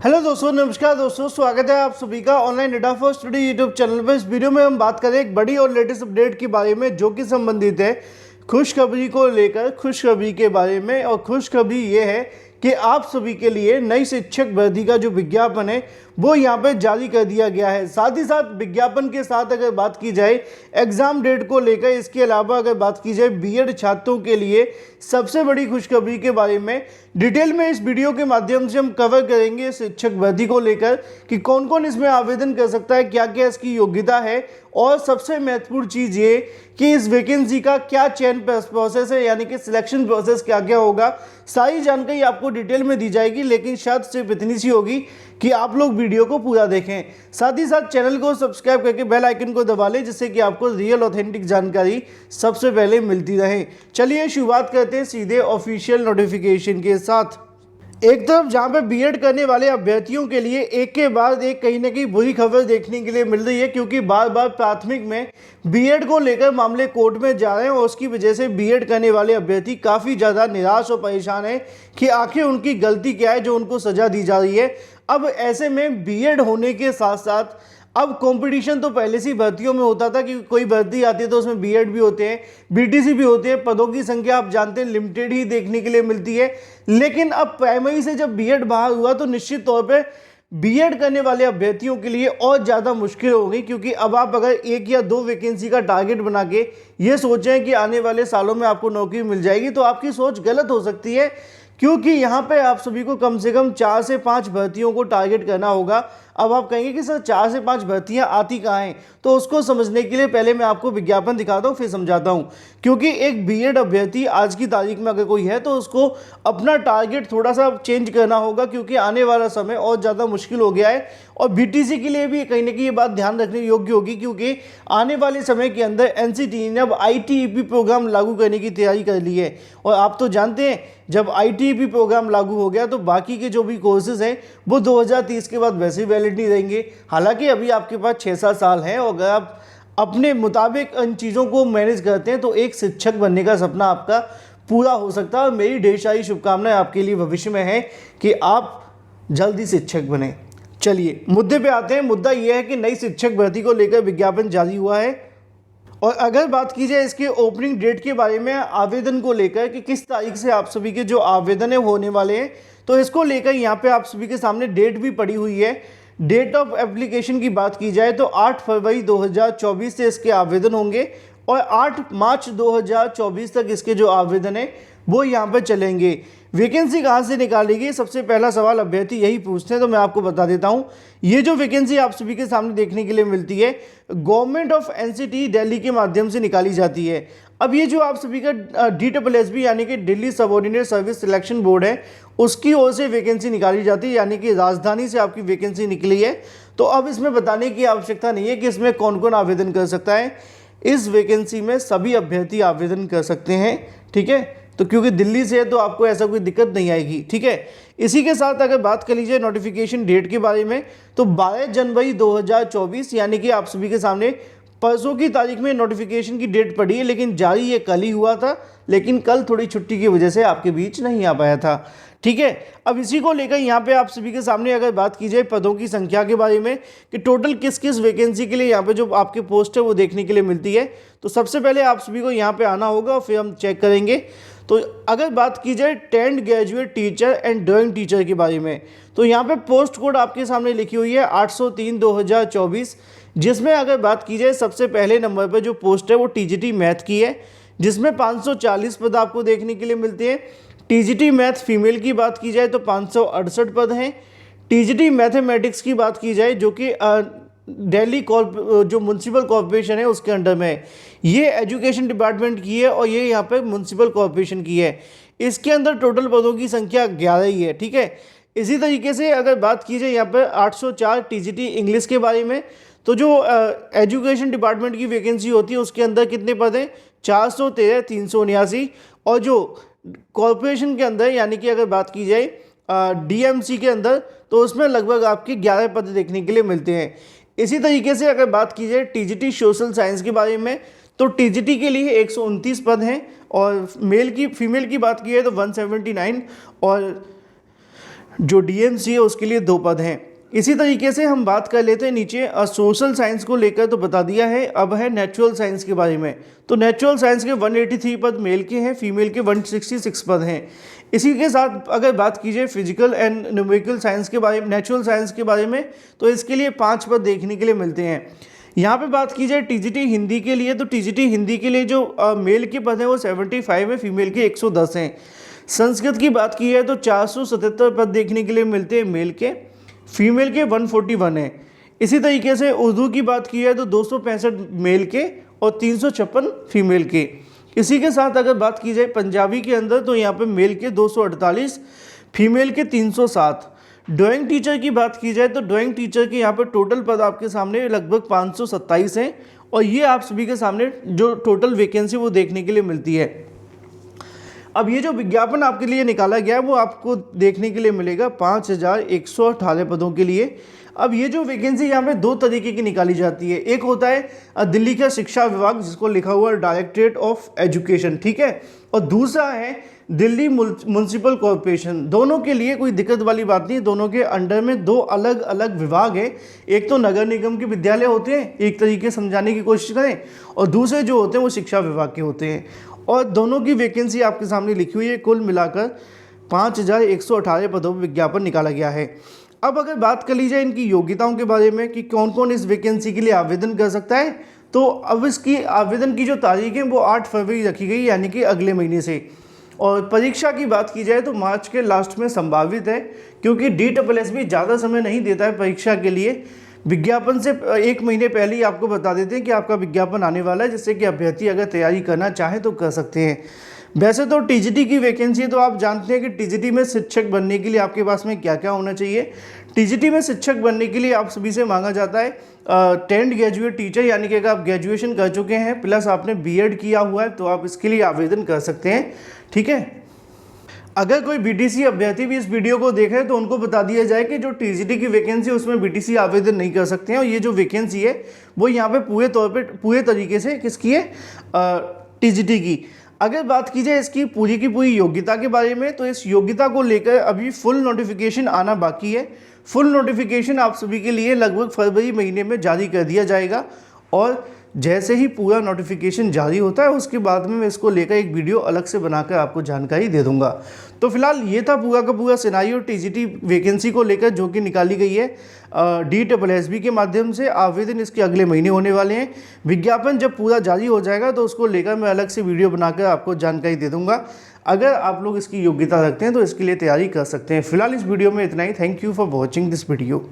Hello दोस्तों, नमस्कार दोस्तों, स्वागत है आप सभी का online data for study YouTube channel पर। इस वीडियो में हम बात करें एक बड़ी और लेटेस्ट अपडेट के बारे में जो कि संबंधित है खुशखबरी को लेकर। खुशखबरी के बारे में, और खुशखबरी ये है कि आप सभी के लिए नई शिक्षक भर्ती का जो विज्ञापन है वो यहाँ पे जारी कर दिया गया है। साथ ही साथ विज्ञापन के साथ अगर बात की जाए एग्जाम डेट को लेकर, इसके अलावा अगर बात की जाए बीएड छात्रों के लिए सबसे बड़ी खुशखबरी के बारे में डिटेल में इस वीडियो के माध्यम से हम कवर करेंगे शिक्षक भर्ती को लेकर कि कौन कौन इसमें आवेदन कर सकता है, क्या क्या इसकी योग्यता है, और सबसे महत्वपूर्ण चीज़ ये कि इस वैकेंसी का क्या चयन प्रोसेस है, यानी कि सिलेक्शन प्रोसेस क्या क्या होगा। सारी जानकारी आपको डिटेल में दी जाएगी, लेकिन शर्त सिर्फ इतनी सी होगी कि आप लोग वीडियो को पूरा देखें। साथ ही साथ चैनल को सब्सक्राइब करके बेल आइकन को दबा लें, जिससे कि आपको रियल ऑथेंटिक जानकारी सबसे पहले मिलती रहे। चलिए शुरुआत करते हैं सीधे ऑफिशियल नोटिफिकेशन के साथ। एक तरफ जहां पे बीएड करने वाले अभ्यर्थियों के लिए एक के बाद एक कहीं ना कहीं बुरी खबर देखने के लिए मिल रही है, क्योंकि बार बार प्राथमिक में बीएड को लेकर मामले कोर्ट में जा रहे हैं और उसकी वजह से बीएड करने वाले अभ्यर्थी काफ़ी ज़्यादा निराश और परेशान हैं कि आखिर उनकी गलती क्या है जो उनको सज़ा दी जा रही है। अब ऐसे में बीएड होने के साथ साथ अब कंपटीशन तो पहले से ही भर्तियों में होता था कि कोई भर्ती आती है तो उसमें बीएड भी होते हैं, बीटीसी भी होते हैं। पदों की संख्या आप जानते हैं लिमिटेड ही देखने के लिए मिलती है। लेकिन अब प्राइमरी से जब बीएड बाहर हुआ तो निश्चित तौर पे बीएड करने वाले अभ्यर्थियों के लिए और ज़्यादा मुश्किल हो गई, क्योंकि अब आप अगर एक या दो वैकेंसी का टारगेट बना के ये सोचें कि आने वाले सालों में आपको नौकरी मिल जाएगी तो आपकी सोच गलत हो सकती है, क्योंकि यहाँ पे आप सभी को कम से कम 4 से 5 भर्तियों को टारगेट करना होगा। अब आप कहेंगे कि सर 4 से 5 भर्तियाँ आती कहाँ हैं, तो उसको समझने के लिए पहले मैं आपको विज्ञापन दिखाता हूँ फिर समझाता हूँ। क्योंकि एक बीएड अभ्यर्थी आज की तारीख में अगर कोई है तो उसको अपना टारगेट थोड़ा सा चेंज करना होगा, क्योंकि आने वाला समय और ज़्यादा मुश्किल हो गया है। और बीटीसी के लिए भी कहीं ना कहीं ये बात ध्यान रखने योग्य होगी, क्योंकि आने वाले समय के अंदर एनसीटी ने अब आईटीईपी प्रोग्राम लागू करने की तैयारी कर ली है। और आप तो जानते हैं जब आईटीईपी प्रोग्राम लागू हो गया तो बाकी के जो भी कोर्सेज हैं वो 2030 के बाद वैसे वैलिड नहीं रहेंगे। हालांकि अभी आपके पास 6-7 साल हैं और अगर आप अपने मुताबिक इन चीज़ों को मैनेज करते हैं तो एक शिक्षक बनने का सपना आपका पूरा हो सकता है। और मेरी ढेर सारी शुभकामनाएं आपके लिए भविष्य में है कि आप जल्दी शिक्षक बने। चलिए मुद्दे पे आते हैं। मुद्दा यह है कि नई शिक्षक भर्ती को लेकर विज्ञापन जारी हुआ है, और अगर बात की जाए इसके ओपनिंग डेट के बारे में, आवेदन को लेकर कि किस तारीख से आप सभी के जो आवेदन है होने वाले हैं, तो इसको लेकर यहाँ पे आप सभी के सामने डेट भी पड़ी हुई है। डेट ऑफ एप्लीकेशन की बात की जाए तो 8 फरवरी 2024 से इसके आवेदन होंगे और 8 मार्च 2024 तक इसके जो आवेदन है वो यहाँ पर चलेंगे। वैकेंसी कहाँ से निकालेगी, सबसे पहला सवाल अभ्यर्थी यही पूछते हैं, तो मैं आपको बता देता हूँ। ये जो वैकेंसी आप सभी के सामने देखने के लिए मिलती है गवर्नमेंट ऑफ एनसीटी दिल्ली के माध्यम से निकाली जाती है। अब ये जो आप सभी का DSSB यानी कि Delhi subordinate service selection board है, उसकी ओर से वैकेंसी निकाली जाती है, यानी कि राजधानी से आपकी वैकेंसी निकली है। तो अब इसमें बताने की आवश्यकता नहीं है कि इसमें कौन कौन आवेदन कर सकता है। इस वैकेंसी में सभी अभ्यर्थी आवेदन कर सकते हैं, ठीक है। तो क्योंकि दिल्ली से है तो आपको ऐसा कोई दिक्कत नहीं आएगी, ठीक है। इसी के साथ अगर बात कर लीजिए नोटिफिकेशन डेट के बारे में, तो 12 जनवरी 2024 यानी कि आप सभी के सामने परसों की तारीख में नोटिफिकेशन की डेट पड़ी है, लेकिन जारी ये कल ही हुआ था, लेकिन कल थोड़ी छुट्टी की वजह से आपके बीच नहीं आ पाया था, ठीक है। अब इसी को लेकर यहाँ पे आप सभी के सामने अगर बात की जाए पदों की संख्या के बारे में कि टोटल किस किस वैकेंसी के लिए यहाँ पे जो आपके पोस्ट है वो देखने के लिए मिलती है, तो सबसे पहले आप सभी को यहाँ पे आना होगा और फिर हम चेक करेंगे। तो अगर बात की जाए 10th graduate teacher and drawing teacher के बारे में, तो यहाँ पे पोस्ट कोड आपके सामने लिखी हुई है 803/2024, जिसमें अगर बात की जाए सबसे पहले नंबर पर जो पोस्ट है वो टीजीटी मैथ की है, जिसमें 540 पद आपको देखने के लिए मिलते हैं। टीजीटी मैथ फीमेल की बात की जाए तो 568 पद हैं। टीजीटी मैथमेटिक्स की बात की जाए जो कि दिल्ली जो म्यूनसिपल कॉर्पोरेशन है उसके अंडर में है, ये एजुकेशन डिपार्टमेंट की है और ये यहाँ पे म्यूनसिपल कॉर्पोरेशन की है। इसके अंदर टोटल पदों की संख्या 11 ही है, ठीक है। इसी तरीके से अगर बात की जाए यहाँ पर 804 टीजीटी इंग्लिश के बारे में, तो जो एजुकेशन डिपार्टमेंट की वैकेंसी होती है उसके अंदर कितने पद हैं, 413 379। और जो कॉर्पोरेशन के अंदर यानी कि अगर बात की जाए डीएमसी के अंदर, तो उसमें लगभग आपके 11 पद देखने के लिए मिलते हैं। इसी तरीके से अगर बात की जाए टीजीटी सोशल साइंस के बारे में, तो टीजीटी के लिए 129 पद हैं और फीमेल की बात की है तो 179, और जो डीएमसी है उसके लिए 2 पद हैं। इसी तरीके से हम बात कर लेते हैं नीचे सोशल साइंस को लेकर, तो बता दिया है। अब है नेचुरल साइंस के बारे में। तो नेचुरल साइंस के 183 पद मेल के हैं, फीमेल के 166 पद हैं। इसी के साथ अगर बात कीजिए फिजिकल एंड न्यूमेरिकल साइंस के बारे में, नेचुरल साइंस के बारे में, तो इसके लिए 5 पद देखने के लिए मिलते हैं। यहाँ पे बात की जाए टीजीटी हिंदी के लिए, तो टीजीटी हिंदी के लिए जो मेल के पद हैं वो 75 है, फीमेल के 110 हैं। संस्कृत की बात की है तो 477 पद देखने के लिए मिलते हैं मेल के, फीमेल के 141 है। इसी तरीके से उर्दू की बात की है तो 265 मेल के और 356 फीमेल के। इसी के साथ अगर बात की जाए पंजाबी के अंदर, तो यहाँ पे मेल के 248, फीमेल के 307। ड्राइंग टीचर की बात की जाए तो ड्राइंग टीचर के यहाँ पर टोटल पद आपके सामने लगभग 527 हैं, और ये आप सभी के सामने जो टोटल वैकेंसी वो देखने के लिए मिलती है। अब ये जो विज्ञापन आपके लिए निकाला गया है वो आपको देखने के लिए मिलेगा 5118 पदों के लिए। अब ये जो वैकेंसी यहाँ पे 2 तरीके की निकाली जाती है। एक होता है दिल्ली का शिक्षा विभाग, जिसको लिखा हुआ है डायरेक्टरेट ऑफ एजुकेशन, ठीक है, और दूसरा है दिल्ली म्युनिसिपल कॉरपोरेशन। दोनों के लिए कोई दिक्कत वाली बात नहीं, दोनों के अंडर में 2 अलग अलग विभाग है। एक तो नगर निगम के विद्यालय होते हैं, एक तरीके समझाने की कोशिश करें, और दूसरे जो होते हैं वो शिक्षा विभाग के होते हैं, और दोनों की वैकेंसी आपके सामने लिखी हुई है। कुल मिलाकर 5118 पदों पर विज्ञापन निकाला गया है। अब अगर बात कर ली जाए इनकी योग्यताओं के बारे में कि कौन कौन इस वैकेंसी के लिए आवेदन कर सकता है, तो अब इसकी आवेदन की जो तारीख है वो 8 फरवरी रखी गई, यानी कि अगले महीने से। और परीक्षा की बात की जाए तो मार्च के लास्ट में संभावित है, क्योंकि DSSB ज़्यादा समय नहीं देता है परीक्षा के लिए। विज्ञापन से 1 महीने पहले ही आपको बता देते हैं कि आपका विज्ञापन आने वाला है, जिससे कि अभ्यर्थी अगर तैयारी करना चाहे तो कर सकते हैं। वैसे तो टीजीटी की वैकेंसी तो आप जानते हैं कि टीजीटी में शिक्षक बनने के लिए आपके पास में क्या क्या होना चाहिए। टीजीटी में शिक्षक बनने के लिए आप सभी से मांगा जाता है 10th ग्रेजुएट टीचर, यानी कि अगर आप ग्रेजुएशन कर चुके हैं प्लस आपने बीएड किया हुआ है तो आप इसके लिए आवेदन कर सकते हैं, ठीक है। अगर कोई बीटीसी अभ्यर्थी भी इस वीडियो को देख रहे हैं तो उनको बता दिया जाए कि जो टीजीटी की वैकेंसी है उसमें बीटीसी आवेदन नहीं कर सकते हैं, और ये जो वैकेंसी है वो यहाँ पे पूरे तरीके से किसकी है, टीजीटी की। अगर बात की जाए इसकी पूरी की पूरी योग्यता के बारे में, तो इस योग्यता को लेकर अभी फुल नोटिफिकेशन आना बाकी है। फुल नोटिफिकेशन आप सभी के लिए लगभग फरवरी महीने में जारी कर दिया जाएगा, और जैसे ही पूरा नोटिफिकेशन जारी होता है उसके बाद में मैं इसको लेकर एक वीडियो अलग से बनाकर आपको जानकारी दे दूंगा। तो फिलहाल ये था पूरा का पूरा सिनारियो टीजीटी वैकेंसी को लेकर जो कि निकाली गई है DSSB के माध्यम से। आवेदन इसके अगले महीने होने वाले हैं। विज्ञापन जब पूरा जारी हो जाएगा तो उसको लेकर मैं अलग से वीडियो बनाकर आपको जानकारी दे दूंगा। अगर आप लोग इसकी योग्यता रखते हैं तो इसके लिए तैयारी कर सकते हैं। फिलहाल इस वीडियो में इतना ही। Thank you for watching this video.